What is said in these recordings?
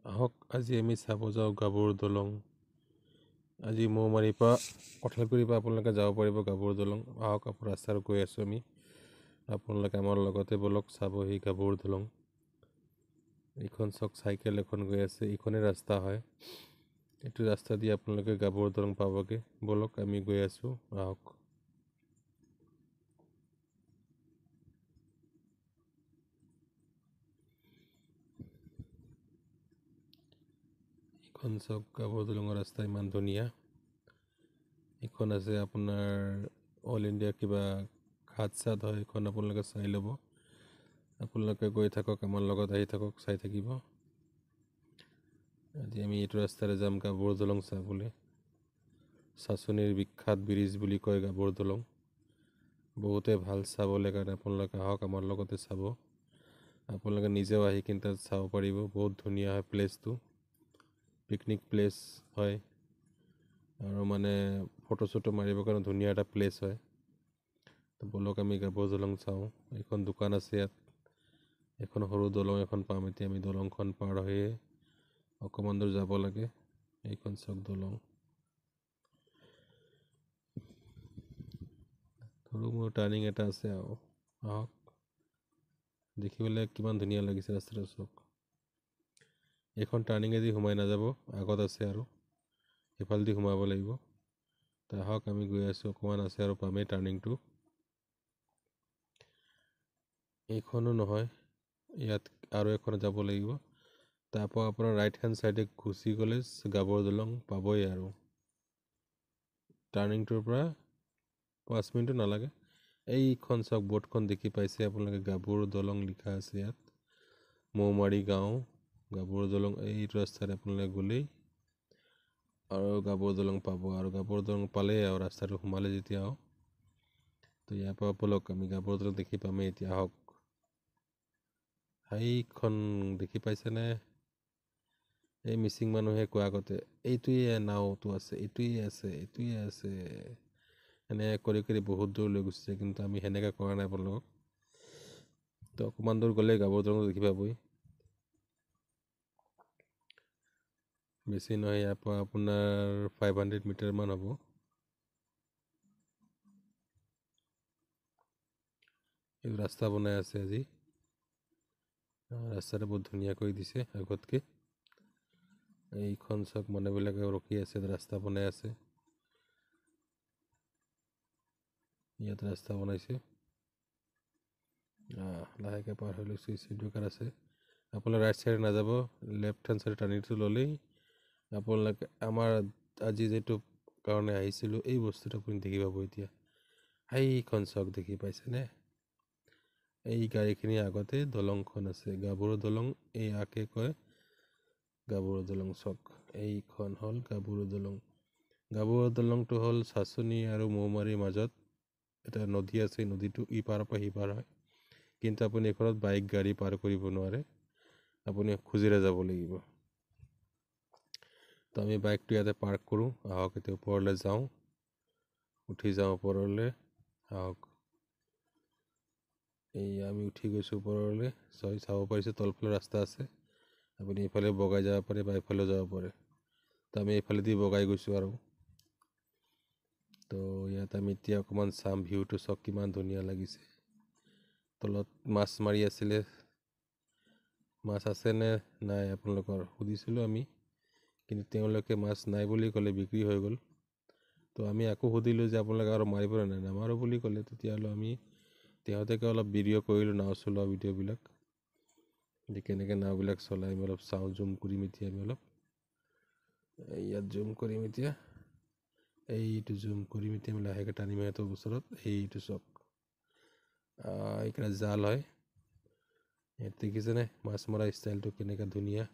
আহক আজি আমি চাব যাওঁ গাভৰু দলং। আজি মৌমাৰীৰ পৰা কঠালগুৰিৰ পৰা আপোনালোকে যাব পাৰিব গাভৰু দলং। আহক ৰাস্তাত গৈ আছোঁ আমি, আপোনালোকে আমাৰ লগতে বলক চাবহি গাভৰু দলং। এইখন চাওক, চাইকেল এখন গৈ আছে, এইখনে ৰাস্তা হয়। এইটো ৰাস্তা দি আপোনালোকে গাভৰু দলং পাবগৈ। বলক আমি গৈ আছোঁ, আহক। এইখন চাওক, গাভৰু দলঙৰ ৰাস্তা ইমান ধুনীয়া। এইখন আছে আপোনাৰ অল ইণ্ডিয়া কিবা ঘাট চাট হয়, এইখন আপোনালোকে চাই ল'ব। আপোনালোকে গৈ থাকক, আমাৰ লগত আহি থাকক, চাই থাকিব। আজি আমি এইটো ৰাস্তাৰে যাম গাভৰু দলং চাবলৈ। চাচনিৰ বিখ্যাত ব্ৰিজ বুলি কয় গাভৰু দলং। বহুতে ভাল চাবলৈ কাৰণে আপোনালোকে আহক, আমাৰ লগতে চাব। আপোনালোকে নিজেও আহি কিন্তু তাত চাব পাৰিব। বহুত ধুনীয়া হয় প্লেচটো, পিকনিক প্লেচ হয় আৰু মানে ফটো চটো মাৰিবৰ কাৰণে ধুনীয়া এটা প্লেচ হয়। বলক আমি গাভৰু দলং চাওঁ। এইখন দোকান আছে ইয়াত। এখন সৰু দলং এখন পাম এতিয়া আমি। দলংখন পাৰ হৈয়ে অকণমান দূৰ যাব লাগে। এইখন চাওক দলং, সৰু মোৰ টাৰ্ণিং এটা আছে। আহক, দেখিবলৈ কিমান ধুনীয়া লাগিছে ৰাস্তাটো চাওক। এইখন টাৰ্ণিঙেদি সোমাই নাযাব, আগত আছে আৰু সেইফালেদি সোমাব লাগিব। আহক আমি গৈ আছোঁ, অকণমান আছে আৰু পামেই টাৰ্ণিংটো। এইখনো নহয়, ইয়াত আৰু এখন যাব লাগিব। তাৰপৰা আপোনাৰ ৰাইট হেণ্ড চাইডে গুচি গ'লে গাভৰু দলং পাবই আৰু। টাৰ্ণিংটোৰ পৰা 5 মিনিটো নালাগে। এইখন চাওক, বৰ্ডখন দেখি পাইছে আপোনালোকে, গাভৰু দলং লিখা আছে ইয়াত। মৌমাৰী গাঁও গাভৰু দলং। এইটো ৰাস্তাৰে আপোনালোকে গ'লেই আৰু গাভৰু দলং পাব। আৰু গাভৰু দলং পালেই আৰু ৰাস্তাটো সোমালে যেতিয়া তো ইয়াৰ পৰা বলক আমি গাভৰু দলং দেখি পামেই এতিয়া। আহক, সেইখন দেখি পাইছেনে? এই মিচিং মানুহে কোৱা আগতে এইটোৱে নাওটো আছে, এইটোৱে আছে, এইটোৱে আছে, এনেকৈ কৰি কৰি বহুত দূৰ লৈ গুচিছে। কিন্তু আমি সেনেকৈ কৰা নাই আপোনালোকক। তো অকণমান দূৰ গ'লে গাভৰু দলং দেখি পাবই। বেছি নহয়, ইয়াৰ পৰা আপোনাৰ 500 মিটাৰমান হ'ব। এই ৰাস্তা বনাই আছে আজি, ৰাস্তাটো বহুত ধুনীয়া কৰি দিছে আগতকৈ। এইখন চাওক, মানুহবিলাকে ৰখি আছে, ৰাস্তা বনাই আছে। ইয়াত ৰাস্তা বনাইছে, লাহেকৈ পাৰ হৈ লৈছোঁ। চিট দোকান আছে। আপোনালোকে ৰাইট চাইডে নাযাব, লেফ্ট হেণ্ড চাইডে টাৰ্ণিংটো ল'লেই আপোনালোকে আমাৰ আজি যিটো কাৰণে আহিছিলোঁ এই বস্তুটো আপুনি দেখি পাব এতিয়া। সেইখন চাওক, দেখি পাইছেনে? এই গাড়ীখিনি আগতে দলংখন আছে, গাভৰু দলং। এই আকে কয় গাভৰু দলং। চাওক, এইখন হ'ল গাভৰু দলং। গাভৰু দলংটো হ'ল চাচনি আৰু মৌমাৰীৰ মাজত এটা নদী আছে। নদীটো ইপাৰৰ পৰা সিপাৰ হয়, কিন্তু আপুনি এইখনত বাইক গাড়ী পাৰ কৰিব নোৱাৰে, আপুনি খোজেৰে যাব লাগিব। তো আমি বাইকটো ইয়াতে পাৰ্ক কৰোঁ। আহক এতিয়া ওপৰলৈ যাওঁ, উঠি যাওঁ ওপৰলৈ। আহক, এই আমি উঠি গৈছোঁ ওপৰলৈ। চাব পাৰিছোঁ তলফালে ৰাস্তা আছে, আপুনি এইফালে বগাই যাব পাৰে বা এইফালেও যাব পাৰে। তো আমি এইফালেদি বগাই গৈছোঁ আৰু। তো ইয়াত আমি এতিয়া অকণমান চাম, ভিউটো চাওক কিমান ধুনীয়া লাগিছে। তলত মাছ মাৰি আছিলে, মাছ আছেনে নাই আপোনালোকৰ সুধিছিলোঁ আমি, কিন্তু তেওঁলোকে মাছ নাই বুলি ক'লে, বিক্ৰী হৈ গ'ল। তো আমি আকৌ সুধিলোঁ যে আপোনালোকে আৰু মাৰিবলৈ নাই? নামাৰোঁ বুলি ক'লে। তেতিয়াহ'লে আমি তেওঁলোকে অলপ ভিডিঅ' কৰিলোঁ, নাও চলোৱা ভিডিঅ'বিলাক, যে কেনেকৈ নাওবিলাক চলাই আমি অলপ চাওঁ। জুম কৰিম এতিয়া আমি অলপ, ইয়াত জুম কৰিম এতিয়া, এইটো জুম কৰিম এতিয়া আমি লাহেকৈ টানিম সিহঁতৰ ওচৰত। এইটো চাওক, এইকাৰণে জাল হয়। ইয়াত দেখিছেনে মাছ মৰা ষ্টাইলটো কেনেকৈ ধুনীয়া?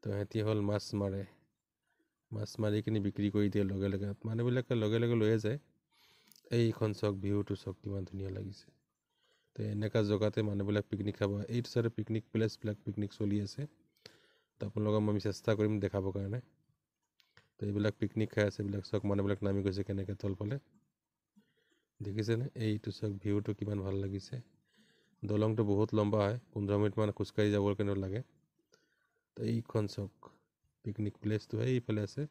তো সিহঁতি হ'ল মাছ মাৰে, মাছ মাৰি কিনি বিক্ৰী কৰি দিয়ে লগে লগে, মানুহবিলাকে লগে লগে লৈয়ে যায়। এইখন চাওক, ভিউটো চাওক কিমান ধুনীয়া লাগিছে। তো এনেকুৱা জেগাতে মানুহবিলাক পিকনিক খাব। এইটো চাইডে পিকনিক প্লেচবিলাক পিকনিক চলি আছে। তো আপোনালোকক আমি চেষ্টা কৰিম দেখাবৰ কাৰণে। তো এইবিলাক পিকনিক খাই আছে, এইবিলাক চাওক, মানুহবিলাক নামি গৈছে কেনেকৈ তলফালে, দেখিছেনে? এইটো চাওক, ভিউটো কিমান ভাল লাগিছে। দলংটো বহুত লম্বা হয়, 15 মিনিটমান খোজকাঢ়ি যাবৰ কাৰণে লাগে। তো এইখন চাওক পিকনিক প্লেচটো এইফালে আছে।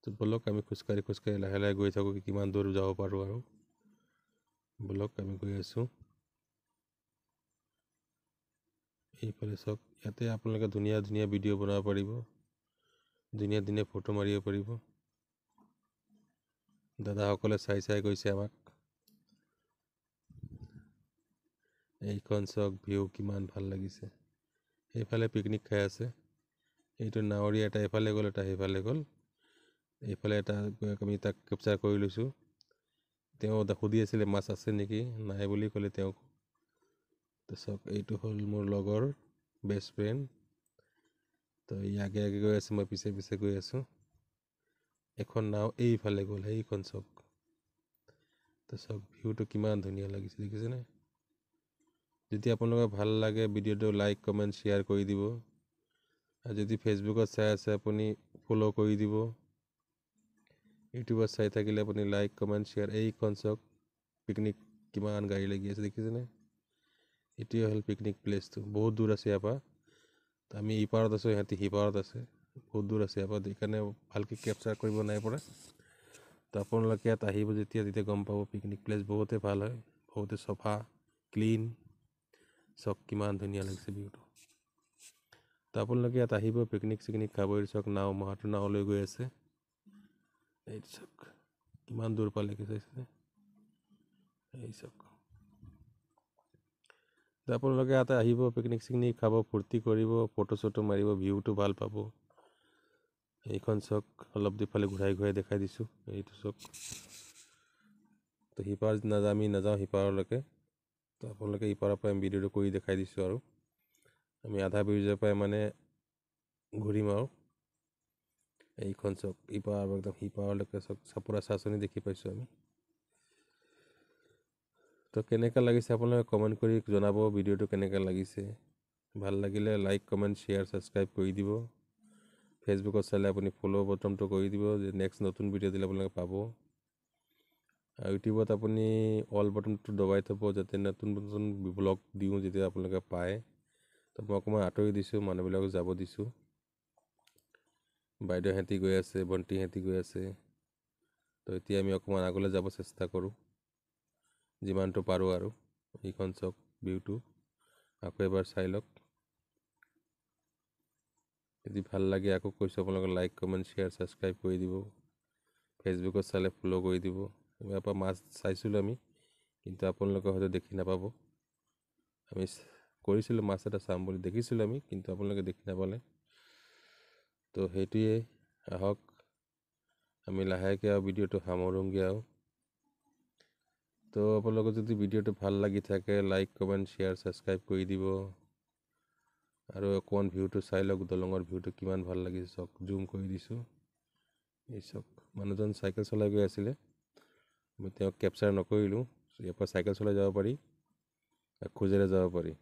তো ব'লক আমি খোজকাঢ়ি লাহে লাহে গৈ থাকোঁ, কিমান দূৰ যাব পাৰোঁ আৰু। ব'লক আমি গৈ আছোঁ। এইফালে চাওক, ইয়াতে আপোনালোকে ধুনীয়া ধুনীয়া ভিডিঅ' বনাব পাৰিব, ধুনীয়া ধুনীয়া ফটো মাৰিব পাৰিব। দাদাসকলে চাই গৈছে আমাক। এইখন চাওক, ভিউ কিমান ভাল লাগিছে। সেইফালে পিকনিক খাই আছে। এইটো নাৱৰী এটা এফালে গ'ল, এটা সেইফালে গ'ল। এইফালে এটা আমি তাক কেপচাৰ কৰি লৈছোঁ। তেওঁ সুধি আছিলে মাছ আছে নেকি, নাই বুলি ক'লে তেওঁক। তো চাওক, এইটো হ'ল মোৰ লগৰ বেষ্ট ফ্ৰেণ্ড। তো ই আগে আগে গৈ আছে, মই পিছে পিছে গৈ আছোঁ। এখন নাও এইফালে গ'ল, সেইখন চাওক। তো চাওক, ভিউটো কিমান ধুনীয়া লাগিছে, দেখিছেনে? যদি আপোনালোকৰ ভাল লাগে ভিডিঅ'টো লাইক কমেণ্ট শ্বেয়াৰ কৰি দিব। আৰু যদি ফেচবুকত চাই আছে আপুনি ফ'ল' কৰি দিব। ইউটিউবত চাই থাকিলে আপুনি লাইক কমেণ্ট শ্বেয়াৰ। এইখন চাওক, পিকনিক কিমান গাড়ী লাগি আছে, দেখিছেনে? এইটোৱে হ'ল পিকনিক প্লেচটো। বহুত দূৰ আছে ইয়াৰ পৰা। আমি ইপাৰত আছোঁ, সিহঁতি সিপাৰত আছে, বহুত দূৰ আছে ইয়াৰ পৰা। সেইকাৰণে ভালকৈ কেপচাৰ কৰিব নাই পৰা। তো আপোনালোকে ইয়াত আহিব যেতিয়া গম পাব পিকনিক প্লেচ বহুতেই ভাল হয়, বহুতে চফা ক্লিন। চাওক কিমান ধুনীয়া লাগিছে ভিউটো। তো আপোনালোকে ইয়াত আহিব, পিকনিক চিকনিক খাব। চাওক, মহাটো নাৱলৈ গৈ আছে। এইটো চাওক কিমান দূৰ পালেগৈ, চাইছেনে? এই চাওক। তো আপোনালোকে ইয়াতে আহিব, পিকনিক চিকনিক খাব, ফূৰ্তি কৰিব, ফটো চটো মাৰিব, ভিউটো ভাল পাব। এইখন চাওক, অলপ দুফালে ঘূৰাই দেখাই দিছোঁ। এইটো চাওক। তো সিপাৰ আমি নাযাওঁ সিপাৰলৈকে। তো আপোনালোকে ইপাৰৰ পৰা ভিডিঅ'টো কৰি দেখাই দিছোঁ আৰু। আমি আধা ব্ৰিজৰ পৰাই মানে ঘূৰিম আৰু। এইখন চাওক, ইপাৰ একদম সিপাৰলৈকে চাওক, চাপৰা চাচনি দেখি পাইছোঁ আমি। তো কেনেকুৱা লাগিছে আপোনালোকে কমেণ্ট কৰি জনাব, ভিডিঅ'টো কেনেকুৱা লাগিছে। ভাল লাগিলে লাইক কমেণ্ট শ্বেয়াৰ ছাবস্ক্ৰাইব কৰি দিব। ফেচবুকত চালে আপুনি ফ'ল' বটনটো কৰি দিব, যে নেক্সট নতুন ভিডিঅ' দিলে আপোনালোকে পাব। আৰু ইউটিউবত আপুনি অল বটনটো দবাই থ'ব, যাতে নতুন নতুন ব্লগ দিওঁ যেতিয়া আপোনালোকে পায়। তো মই অকণমান আঁতৰি দিছোঁ, মানুহবিলাকক যাব দিছোঁ। বাইদেউহঁতি গৈ আছে, ভণ্টিহঁতি গৈ আছে। তো এতিয়া আমি অকণমান আগলৈ যাব চেষ্টা কৰোঁ, যিমানটো পাৰোঁ আৰু। এইখন চাওক ভিউটো, আকৌ এবাৰ চাই লওক। যদি ভাল লাগে আকৌ কৈছোঁ আপোনালোকে লাইক কমেণ্ট শ্বেয়াৰ ছাবস্ক্ৰাইব কৰি দিব। ফেচবুকত চালে ফ'ল' কৰি দিব। ইয়াৰ পৰা মাছ চাইছিলোঁ আমি, কিন্তু আপোনালোকে হয়তো দেখি নাপাব। আমি কৰিছিলোঁ মাছ এটা চাম বুলি, দেখিছিলোঁ আমি, কিন্তু আপোনালোকে দেখি নাপালে। তো সেইটোৱে, আহক আমি লাহেকৈ আৰু ভিডিঅ'টো সামৰোঁগৈ আৰু। তো আপোনালোকৰ যদি ভিডিঅ'টো ভাল লাগি থাকে, লাইক কমেণ্ট শ্বেয়াৰ ছাবস্ক্ৰাইব কৰি দিব। আৰু অকণমান ভিউটো চাই লওক, দলঙৰ ভিউটো কিমান ভাল লাগিছে চাওক, জুম কৰি দিছোঁ। এই চাওক, মানুহজন চাইকেল চলাই গৈ আছিলে, মই তেওঁক কেপচাৰ নকৰিলোঁ। ইয়াৰ পৰা চাইকেল চলাই যাব পাৰি, খোজেৰে যাব পাৰি।